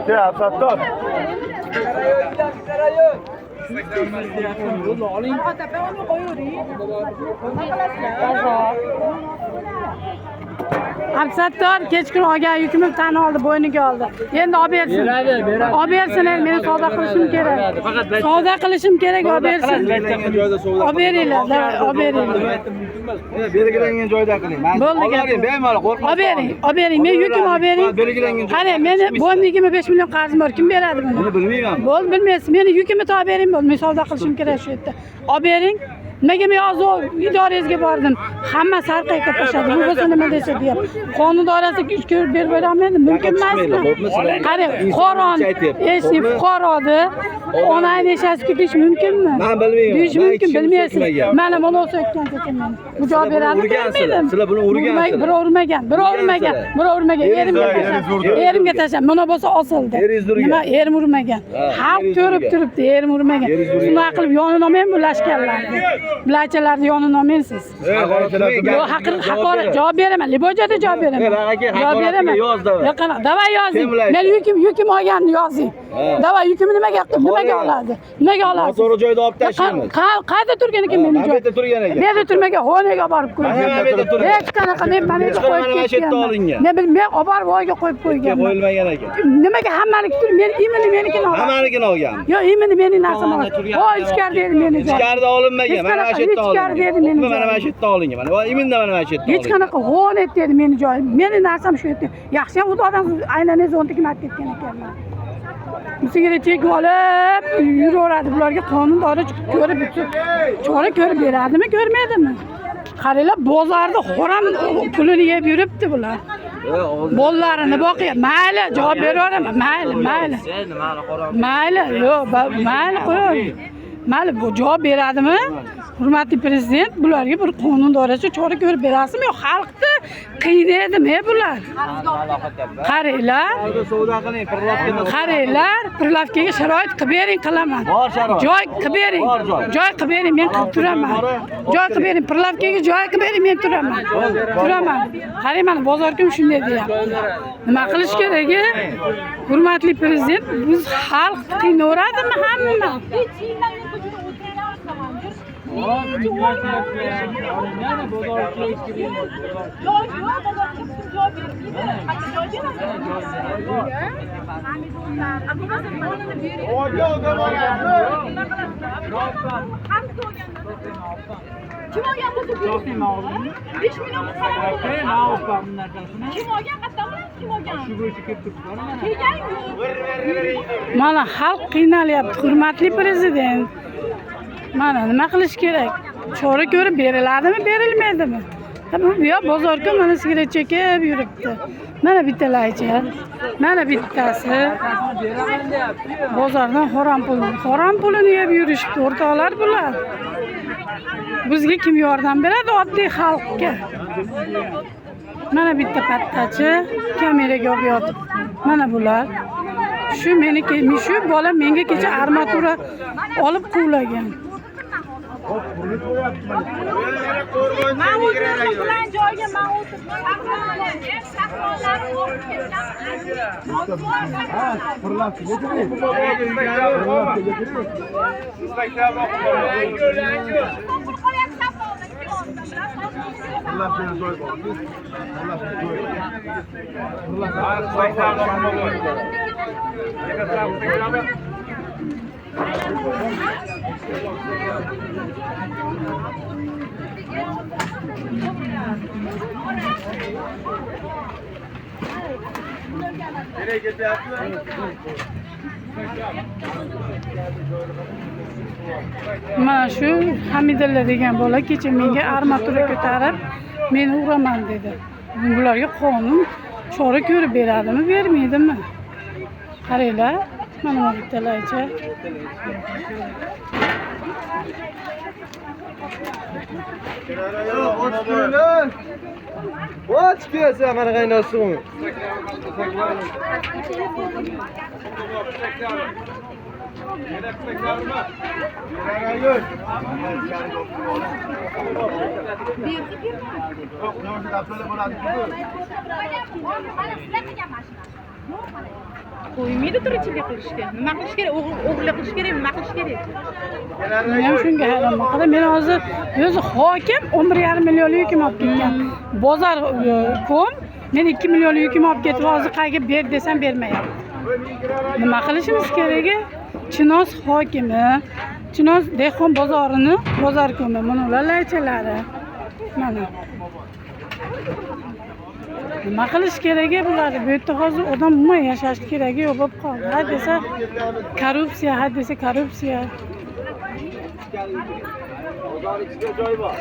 Ya Sattar. Absattor kechqurun olgan yukimni tan oldi, bo'yniga oldi. Endi olib bersin. Olib bersin, men savdo qilishim kerak. Savdo qilishim kerak, olib bersin. Olib beringlar, olib beringlar. Belgilangan joyda qiling. Bo'ldi, bemalol qo'rqmang. olib bering, olib bering. Men yukimni olib bering. Belgilangan joy. Qani, meni bo'ynimga 5 million qarzim bor. Kim beradi buni? Buni bilmayman. Bo'ldi, bilmaysiz. Meni yukimni olib bering, bo'ldi. Men savdo qilishim kerak shu yerda. Olib bering. Nimaga men hozir idorangizga bordim? Hamma sarqayga tashadi. Bu bo'lsa nima desa deyap. Qonun doirasida ish ko'rib berib beraman, mumkin emasmi? Qarang, qoron, eshni fuqaroni onang yashashga ketish mumkinmi? Men bilmayman. Deyish mumkin, bilmaysiz. Mana mana o'sha aytgan ekan men. Bu javob beradi. Sizlar buni urgansiz. Birov urmagan. Erimga tashlab. Mana bo'lsa osildi. Nima erim urmagan. Xalq ko'rib turibdi, erim urmagan. Shunday qilib yonini olmayman bu lashkarlarni. Bilachalarni yonini olmaysiz. Yo, haqorat javob beraman. Libojada javob beraman. Javob beraman. Yaqin, davay yozing. Men yukim olganini yozing. Davay yukimni nimaga oladi? Nimaga oladi? To'g'ri joyda olib tashlaymiz. Qayerda turgan ekan meni joy? Bu yerda turgan ekan. Bu yerda turmagan, xonaga borib qo'ygan. Hech qanaqa men mana yerga qo'yib ketganman. Ne bilmayman, men olib borib voyga qo'yib qo'yganman. Qo'yilmagan ekan. Nimaga hammaniki turib, men imini menikini olgan. Hammanikini olgan. Yo, imini meni narsam olgan. Voy, ichkarida edi meni joy. Ichkarida olinmagan. Mana shu yerda ichkarida edi meni joy. Mana shu yerda olingan. Mana iminda mana shu yerda. Hech qanaqa xonet dedi meni joy. Meni narsam shu yerda. Yaxshi ham xudodan aylanay zontik mat ketgan ekanman. Musiga chek olib yuraveradi. Bularga qonun doira ko'rib, chora ko'rib beradimi, ko'rmaydimi? Qaranglar, bozorda xo'ram pulini yeb yuribdi bular. Bollarini boqyapti. Mayli, javob beraveraman. Mayli. Mayli, yo'q, mayli qo'y. Mayli, bu javob beradimi? Hurmatli prezident, bularga bir qonun doirasida chora ko'rib berasizmi yo xalqni qiynaydimi bular? Qaranglar. Qaranglar, pirlavkaga sharoit qilib bering, qilaman. Joy qilib bering. Joy qilib bering, men qilib turaman. Joy qilib bering, pirlavkaga joy qilib bering, men turaman. Qarang, mana bozorkim shunday deyapti. Nima qilish kerak? Hurmatli prezident, biz xalq qiynaveradimi hamma? Kim olgan bo'lsa bersin. 5 million kim olgan qatdami? Kim olgan? Shu bo'yicha kelib turibdi. Mana xalq qiynalyapti, hurmatli prezident. Mana nima qilish kerak? Chora ko'rib beriladimi, berilmaydimi? Bu yo'q, bozorga mana sigaret chekib yuribdi. Mana bittalarcha. Mana bittasi. Bozordan xo'ram pulini yeb yurishibdi, o'rtoqlar bular. Bizga kim yordam beradi oddiy xalqqa? Mana bitta pattachi kameraga olib yotib. Mana bular. Shu bola menga kecha armatura olib quvlagan. Mana shu Hamidilla degan bola kecha menga armatura ko'tarib, meni uraman dedi. Bularga qonun chora ko'rib beradimi, bermaydimi? Qaranglar, mana bu bittalarcha. Voch kelsa mana qaynasimi? Qo'ymaydi tirikchilik qilishga. Nima qilish kerak? O'g'irlik qilish kerak, nima qilish kerak? Men ham shunga hayronman. Qara, men hozir o'zi hokim 11,5 millionlik yukim olib ketgan. Bozor kom men 2 millionlik yukim olib ketib, hozir qayga ber desam bermayapti. Nima qilishimiz kerak? Chinoz hokimi, Chinoz dehqon bozorini, bozor ko'mi, mana ular laychalari. Mana. Nima qilish kerak bular? Bu yerda hozir odam umuman yashash keragi yo'q bo'lib qoldi. Ha desa korrupsiya, ha desa korrupsiya. Bozor ichida joy bor.